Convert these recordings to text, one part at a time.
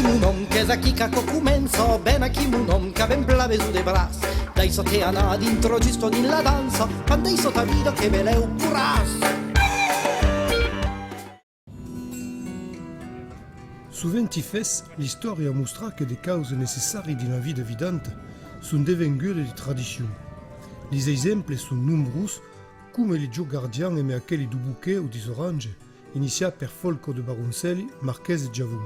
mon nom, che sa chica commenso, bene chi mon nom, che ben blave su de bras. Dai so te ana dentro giusto nella danza, quando io so tavido che ve leu puras. Souvent fes, l'histoire mostrera que des causes nécessaires d'une vie évidente sont devenues des traditions. Les exemples sont nombreux, comme les jeux gardiens et aquelli du bouquet ou des oranges, initiés par Folco de Baroncelli, Marquès de Giavun.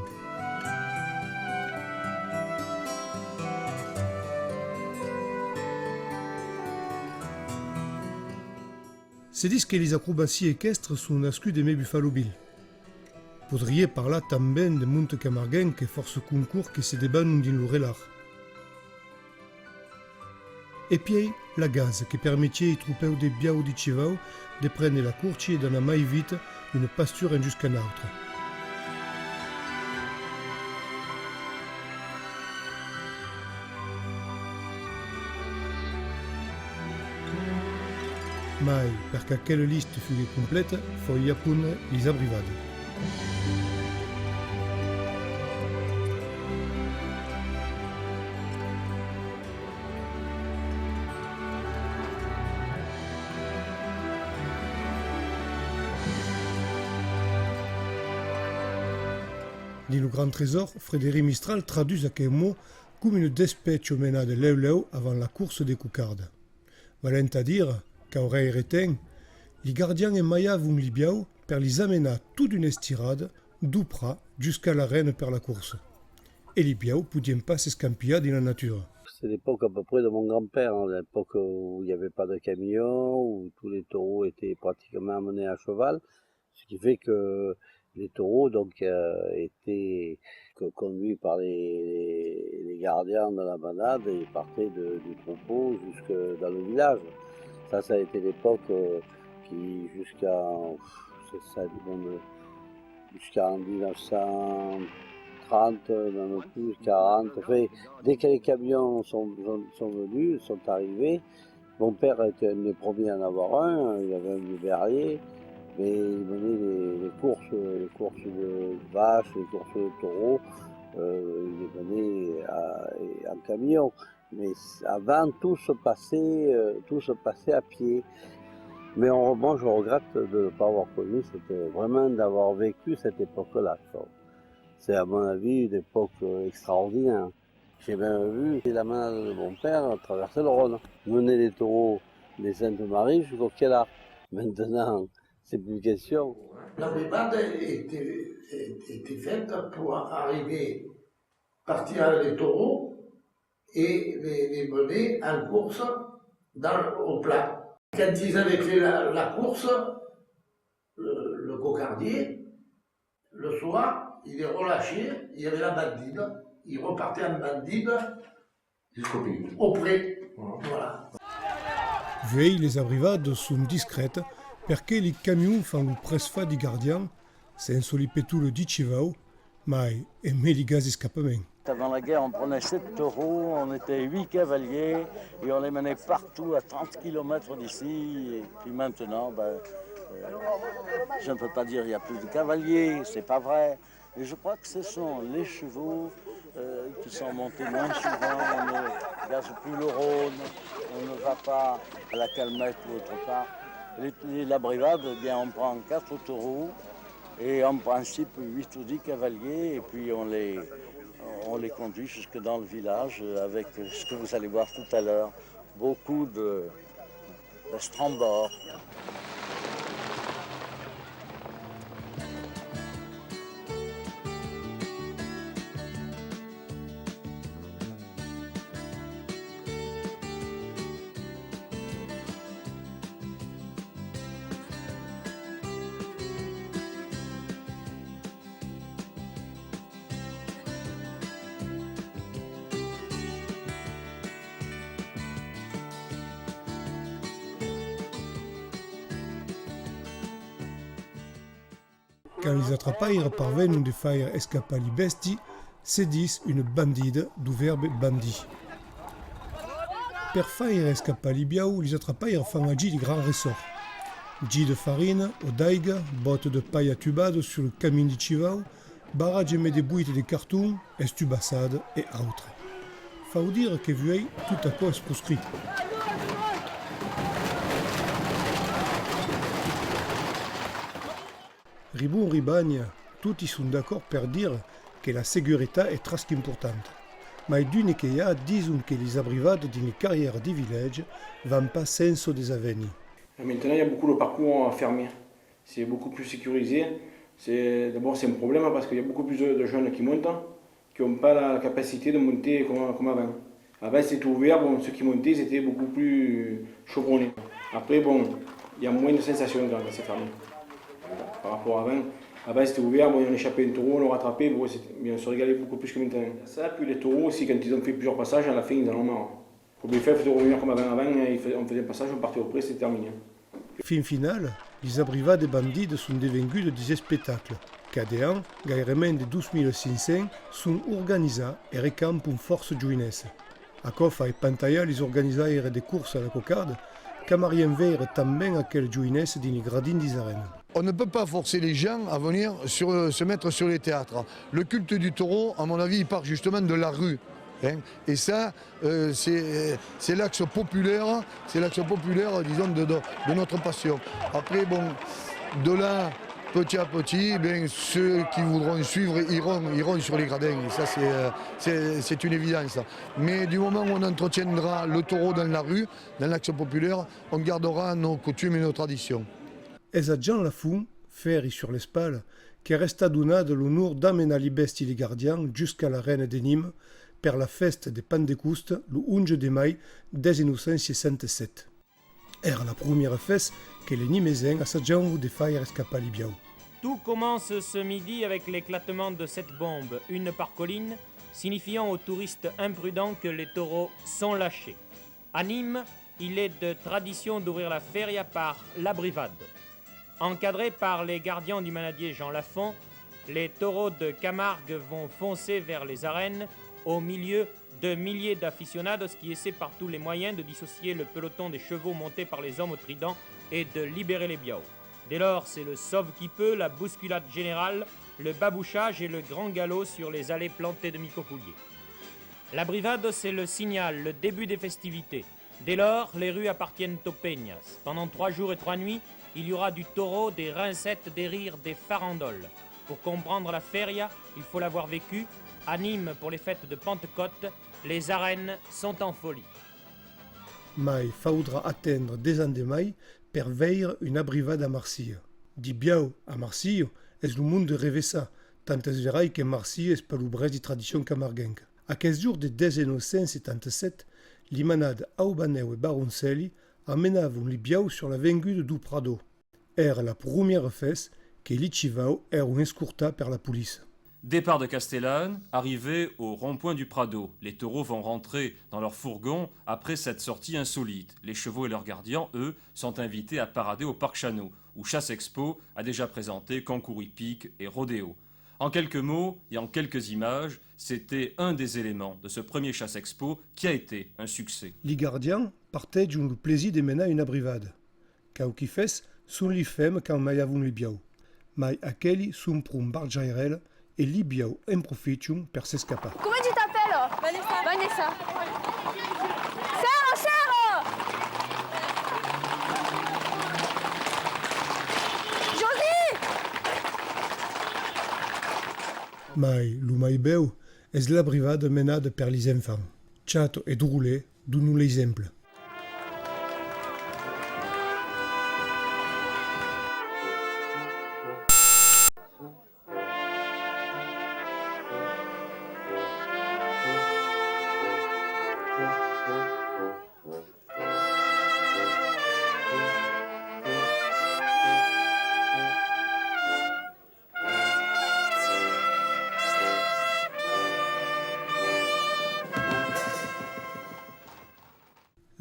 Se dit que les acrobaties équestres sont nascues de mes Buffalo Bill. Podriez parler també de Monte Camarguin que force concours que se débattent dans le relar. Et puis, la gaz qui permettait aux troupes de biao de Chivao de prendre la course et d'aller mai vite d'une pasture jusqu'à une autre. Mais, perché quelle liste fut complète, faut y apprendre les abrivades. Dans le Grand Trésor, Frédéric Mistral traduit aquel mot comme une despatch menée de l'eu avant la course des coucardes. Valent à dire qu'aurait rétain, les gardiens et Maya vont les biao per les amener toute une estirade d'Oupra jusqu'à l'arène per la course. Et les biao pouvaient pas s'escampiller dans la nature. C'est l'époque à peu près de mon grand-père, hein, l'époque où il n'y avait pas de camion, où tous les taureaux étaient pratiquement amenés à cheval, ce qui fait que les taureaux donc étaient conduits par les gardiens de la manade et partaient du troupeau jusque dans le village. Ça a été l'époque qui jusqu'à 1930, même plus, 40. Enfin, dès que les camions sont venus, sont arrivés, mon père était un des premiers à en avoir un, il avait un berrier. Mais il menait les courses de vaches, les courses de taureaux, il les menait en camion. Mais avant, tout se passait à pied. Mais moi, je regrette de ne pas avoir connu, c'était vraiment d'avoir vécu cette époque-là. C'est à mon avis une époque extraordinaire. J'ai même vu la manade de mon père traverser le Rhône, mener les taureaux des Saintes-Maries jusqu'au Kellar. Maintenant, c'est plus une question. La brigade était faite pour arriver, partir avec les taureaux et les mener en course au plat. Quand ils avaient fait la course, le cocardier, le soir, il les relâchait, il y avait la bandide, il repartait en bandide au pré. Voilà. Veille, les abrivades sont discrètes, perché les camions font le presfa des gardiens, senza li petule di Chivao, mais aimer les gaz escapements. Avant la guerre, on prenait 7 taureaux, on était 8 cavaliers et on les menait partout à 30 km d'ici. Et puis maintenant, je ne peux pas dire qu'il n'y a plus de cavaliers, c'est pas vrai. Mais je crois que ce sont les chevaux qui sont montés moins souvent, on ne gaze plus le Rhône, on ne va pas à la Calmette ou autre part. La brigade, eh bien, on prend 4 taureaux et en principe 8 ou 10 cavaliers et puis on les conduit jusque dans le village avec ce que vous allez voir tout à l'heure, beaucoup de strambors. Quand les attrapaires parviennent de faire escapper les besties, c'est dit une bandide du verbe bandit. Per faire escapper les biao, les attrapaires font agir des grands ressorts. Gis de farine, odaiga, bottes de paille à tubade sur le camin de Chivao, barrage de buit de cartons, estubassade et autres. Faut dire que vuei tout à cause proscrit. Ribon ribagne, tutti sont d'accord per dire que la sécurité est très importante. Mais d'une che ha disent que les abrivades d'une carrière du village vont pas senso des aveni. Maintenant, il y a beaucoup de parcours à fermer. C'est beaucoup plus sécurisé. D'abord, c'est un problème parce qu'il y a beaucoup plus de jeunes qui montent, qui n'ont pas la capacité de monter comme avant. Avant, c'était ouvert, bon, ceux qui montaient, c'était beaucoup plus chevronnés. Après, bon, il y a moins de sensations quand c'est fermé. Par rapport à avant. Avant, c'était ouvert, bon, on échappait un taureau, on le rattrapait, bon, on se régalait beaucoup plus que maintenant. Ça, puis les taureaux aussi, quand ils ont fait plusieurs passages, à la fin, ils en ont marre. Pour bien faire, il faut revenir comme avant. Avant, on faisait un passage, on partait au pré, c'était terminé. Fin final, les abrivades bandides sont devenus des spectacles. Cada an, gairemen de 12 500 sont organisés et recampent une force joinesse. A Cofa et Pantaya, les organisateurs de courses à la cocarde, camarien vers também aquelle joinesse d'une gradine des arènes. On ne peut pas forcer les gens à venir se mettre sur les théâtres. Le culte du taureau, à mon avis, il part justement de la rue. Et ça, c'est l'axe populaire, disons, de notre passion. Après, bon, de là, petit à petit, bien, ceux qui voudront suivre iront sur les gradins. Et ça, c'est une évidence. Mais du moment où on entretiendra le taureau dans la rue, dans l'axe populaire, on gardera nos coutumes et nos traditions. Es a Jean Lafou, ferri sur l'espal, che resta donat l'honor d'amener les besties les gardiens jusqu'à la reine de Nîmes per la fête de Pentecôte le 11 de mai 1967. Era la première fête que les Nimésens assageaient de faire escapar les biaux. Tout commence ce midi avec l'éclatement de cette bombe, une par colline, signifiant aux touristes imprudents que les taureaux sont lâchés. À Nîmes, il est de tradition d'ouvrir la feria par l'abrivade. Encadrés par les gardiens du manadier Jean Lafont, les taureaux de Camargue vont foncer vers les arènes au milieu de milliers d'aficionados qui essaient par tous les moyens de dissocier le peloton des chevaux montés par les hommes au trident et de libérer les biaux. Dès lors, c'est le sauve-qui-peut, la bousculade générale, le babouchage et le grand galop sur les allées plantées de micocouliers. La brivade, c'est le signal, le début des festivités. Dès lors, les rues appartiennent aux peñas. Pendant 3 jours et 3 nuits, il y aura du taureau, des rincettes, des rires, des farandoles. Pour comprendre la feria, il faut l'avoir vécue. À Nîmes, pour les fêtes de Pentecôte, les arènes sont en folie. Mais faudra attendre des ans de mai per veire une abrivade à Marseille. Di biau à Marseille, es le monde rêve ça, tant es verai que Marseille es pas l'oubresse de tradition camarguenca. À 15 jours de 1977, les manades Aubaneu et Baroncelli amenaven les biaux sur la vengude du Prado. Era la première fête que l'Ichivao era un escorta per la police. Départ de Castellane, arrivée au rond-point du Prado. Les taureaux vont rentrer dans leur fourgon après cette sortie insolite. Les chevaux et leurs gardiens, eux, sont invités à parader au Parc Chano, où Chasse Expo a déjà présenté concours hippiques et rodéo. En quelques mots et en quelques images, c'était un des éléments de ce premier Chasse Expo qui a été un succès. Les gardiens partaient du plaisir de mener une abrivade. Cau qui fes sont les femmes quand maiavun les biaux. Mais aquelli sont pour un barjairel et les biaux en profitent per s'escapar. Comment tu t'appelles? Vanessa. Vanessa. Serre. Josie. Mais lo mai beu es la brivade menada per les enfants. Chato et Droulet donnent l'exemple.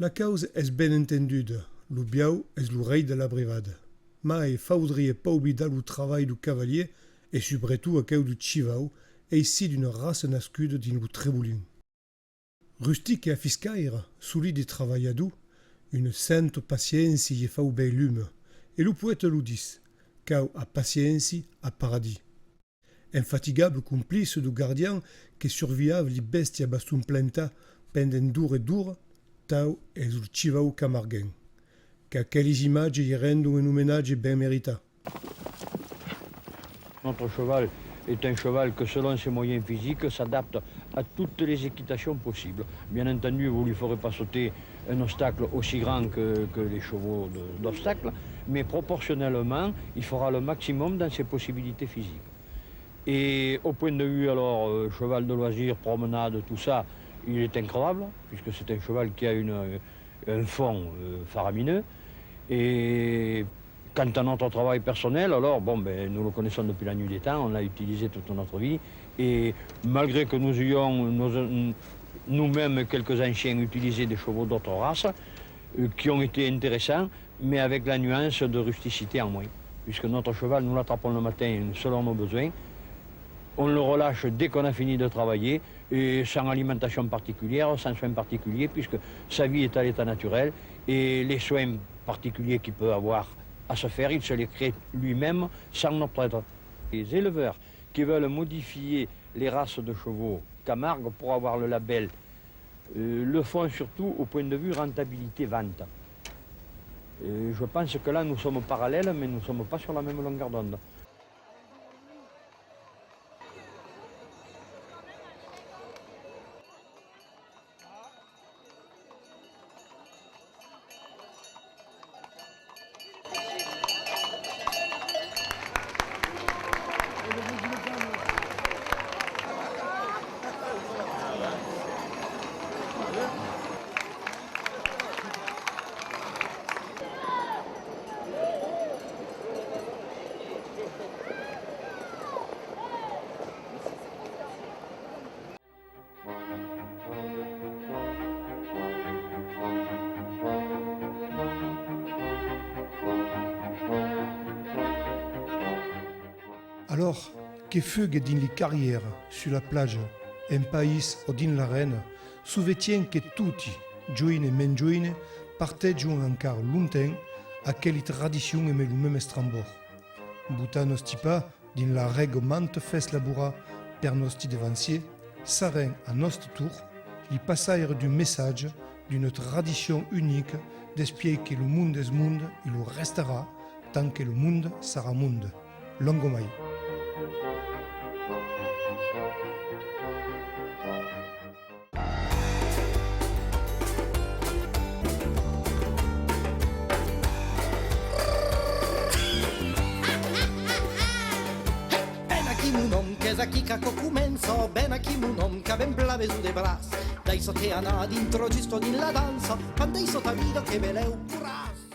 La cause est bien entendue, le biau est le rei de la brivade. Mais il faudrait pas oublier le travail du cavalier et surtout à cause du chivau et ici d'une race nascude d'un tréboulin. Rustique et afiscaire, solide et travailladou, une sainte patience y fa au bel lume, et le poète le dit, car à patience à paradis. infatigable complice du gardien che surviava li bestia bastum plenta penden dur e dur, tau e sul civau camarguen, che aquelles images y rendent un hommage bien mérita. Notre cheval est un cheval que, selon ses moyens physiques, s'adapte à toutes les équitations possibles. Bien entendu, vous ne lui ferez pas sauter un obstacle aussi grand que les chevaux d'obstacle, mais proportionnellement, il fera le maximum dans ses possibilités physiques. Et au point de vue, alors, cheval de loisir, promenade, tout ça, il est incroyable, puisque c'est un cheval qui a un fond faramineux. Et quant à notre travail personnel, alors, bon, ben, nous le connaissons depuis la nuit des temps, on l'a utilisé toute notre vie. Et malgré que nous ayons nous-mêmes, quelques anciens, utilisé des chevaux d'autres races, qui ont été intéressants, mais avec la nuance de rusticité en moins. Puisque notre cheval, nous l'attrapons le matin selon nos besoins. On le relâche dès qu'on a fini de travailler, et sans alimentation particulière, sans soins particuliers, puisque sa vie est à l'état naturel, et les soins particuliers qu'il peut avoir à se faire, il se les crée lui-même sans notre aide. Les éleveurs qui veulent modifier les races de chevaux Camargue pour avoir le label le font surtout au point de vue rentabilité-vente. Je pense que là, nous sommes parallèles, mais nous ne sommes pas sur la même longueur d'onde. Alors, che fughe din li carrière sur la plage, un pays o din l'arène, souvetien que tutti, gioine e men gioine, parteggiano encara lointain aquelle tradition e lu même estrambor. Butant stipa din la règle mante fes labura per nosti devanciers, s'arrêt à notre tour, li passaire du message d'une tradition unique d'espier que le monde est monde, il le restera tant que le monde sera monde. Longomai. Chiesa chica cocumenso, ben a chimunom, che ben blave su de bras. Dai soteana, dintro giusto din la danza, quando i sotavido che veleu puras.